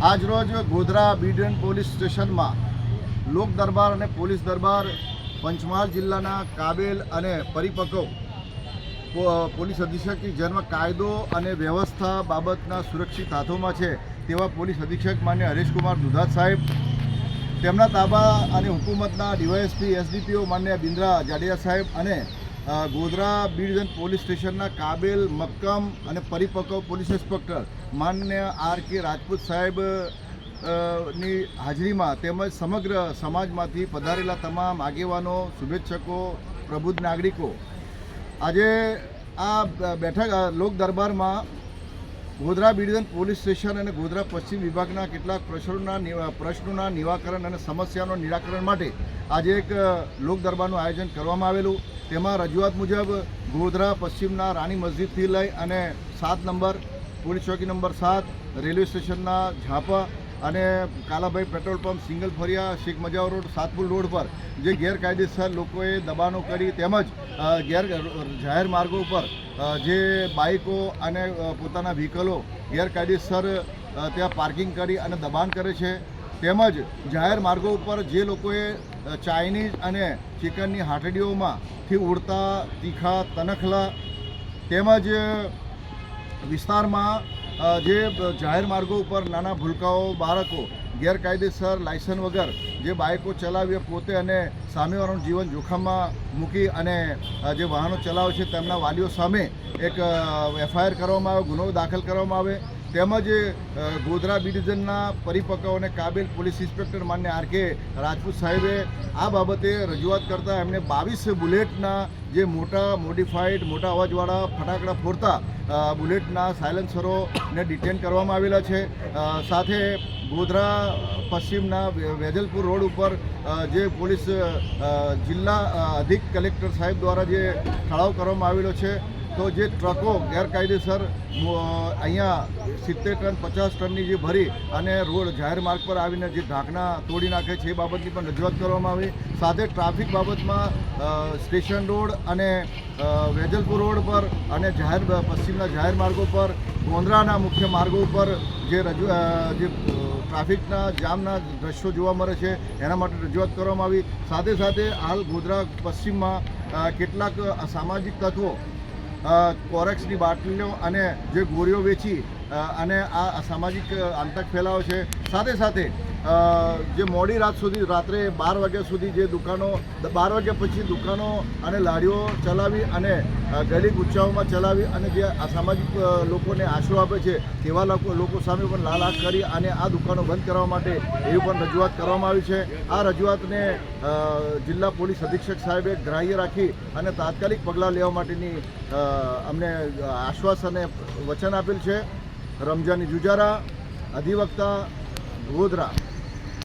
આજરોજ Godhra B division police સ્ટેશનમાં લોક દરબાર અને પોલીસ દરબાર પંચમહાલ જિલ્લાના કાબેલ અને પરિપક્વ પોલીસ અધિક્ષકની જેમાં કાયદો અને વ્યવસ્થા બાબતના સુરક્ષિત હાથોમાં છે તેવા પોલીસ અધિક્ષક માન્ય હરેશકુમાર દુધાત સાહેબ, તેમના તાબા અને હુકુમતના ડીવાયએસપી એસડીપીઓ માન્ય બિન્દ્રા જાડેજા સાહેબ અને ગોધરા બી ડિવિઝન પોલીસ સ્ટેશનના કાબેલ, મક્કમ અને પરિપક્વ પોલીસ ઇન્સ્પેક્ટર માન્ય આર.કે. રાજપૂત સાહેબ ની હાજરીમાં તેમજ સમગ્ર સમાજમાંથી પધારેલા તમામ આગેવાનો, શુભેચ્છકો, પ્રબુદ્ધ નાગરિકો આજે આ બેઠક લોક દરબારમાં Godhra B division police station અને ગોધરા પશ્ચિમ વિભાગના કેટલાક પ્રશ્નોના નિવારણ અને સમસ્યાનો નિરાકરણ માટે આજે એક લોક દરબારનું આયોજન કરવામાં આવેલું. તેમાં રજૂઆત મુજબ ગોધરા પશ્ચિમના રાણી મસ્જિદથી લઈ અને 7 નંબર પોલીસ ચોકી નંબર 7, રેલવે સ્ટેશનના ઝાપા અને કાલાભાઈ પેટ્રોલ પંપ, સિંગલ ફરિયા, શેખ મજાવર રોડ, સાતપુર રોડ પર જે ગેરકાયદેસર લોકોએ દબાણો કરી તેમજ જાહેર માર્ગો ઉપર જે બાઇકો અને પોતાના વ્હીકલો ગેરકાયદેસર ત્યાં પાર્કિંગ કરી અને દબાણ કરે છે, તેમજ જાહેર માર્ગો ઉપર જે લોકોએ ચાઇનીઝ અને ચિકનની હાટડીઓમાંથી ઉડતા તીખા તનખલા તેમજ વિસ્તારમાં જે જાહેર માર્ગો ઉપર નાના ભૂલકાઓ, બાળકો ગેરકાયદેસર લાયસન્સ વગર જે બાઇકો ચલાવી પોતે અને સામેવાળાનું જીવન જોખમમાં મૂકી અને જે વાહનો ચલાવે છે તેમના વાલીઓ સામે એક એફઆઈઆર કરવામાં આવે, ગુનો દાખલ કરવામાં આવે. તેમજ ગોધરા બી ડિવિઝનના પરિપક્વ અને કાબેલ પોલીસ ઇન્સ્પેક્ટર માન્ય આર.કે. રાજપૂત સાહેબે આ બાબતે રજૂઆત કરતાં એમને 22 બુલેટના જે મોટા અવાજવાળા ફટાકડા ફોડતા બુલેટના સાયલેન્સરોને ડિટેન કરવામાં આવેલા છે. સાથે ગોધરા પશ્ચિમના વેજલપુર રોડ ઉપર જે પોલીસ જિલ્લા અધિક કલેક્ટર સાહેબ દ્વારા જે ઠરાવ કરવામાં આવેલો છે, તો જે ટ્રકો ગેરકાયદેસર અહીંયા 70 ટન 50 ટનની જે ભરી અને રોડ જાહેર માર્ગ પર આવીને જે ઢાંકણા તોડી નાખે છે એ બાબતની પણ રજૂઆત કરવામાં આવી. સાથે ટ્રાફિક બાબતમાં સ્ટેશન રોડ અને વેજલપુર રોડ પર અને પશ્ચિમના જાહેર માર્ગો પર, ગોંધરાના મુખ્ય માર્ગો ઉપર જે ટ્રાફિકના જામના દ્રશ્યો જોવા મળે છે એના માટે રજૂઆત કરવામાં આવી. સાથે હાલ ગોધરા પશ્ચિમમાં કેટલાક અસામાજિક તત્વો કોરેક્સની બાટલીઓ અને જે ગોળીઓ વેચી અને આ અસામાજિક આતંક ફેલાવે છે. સાથે જે મોડી રાત સુધી, રાત્રે 12 વાગ્યા સુધી જે દુકાનો, 12 વાગ્યા પછી દુકાનો અને લારીઓ ચલાવી અને ગલી ગુચ્છાઓમાં ચલાવી અને જે અસામાજિક લોકોને આશરો આપે છે તેવા લોકો સામે પણ લાલ આંખ કરી અને આ દુકાનો બંધ કરવા માટે એવી પણ રજૂઆત કરવામાં આવી છે. આ રજૂઆતને જિલ્લા પોલીસ અધિક્ષક સાહેબે ગ્રાહ્ય રાખી અને તાત્કાલિક પગલાં લેવા માટેની અમને આશ્વાસન અને વચન આપેલ છે. રમજાની જુજારા, અધિવક્તા, ગોધરા.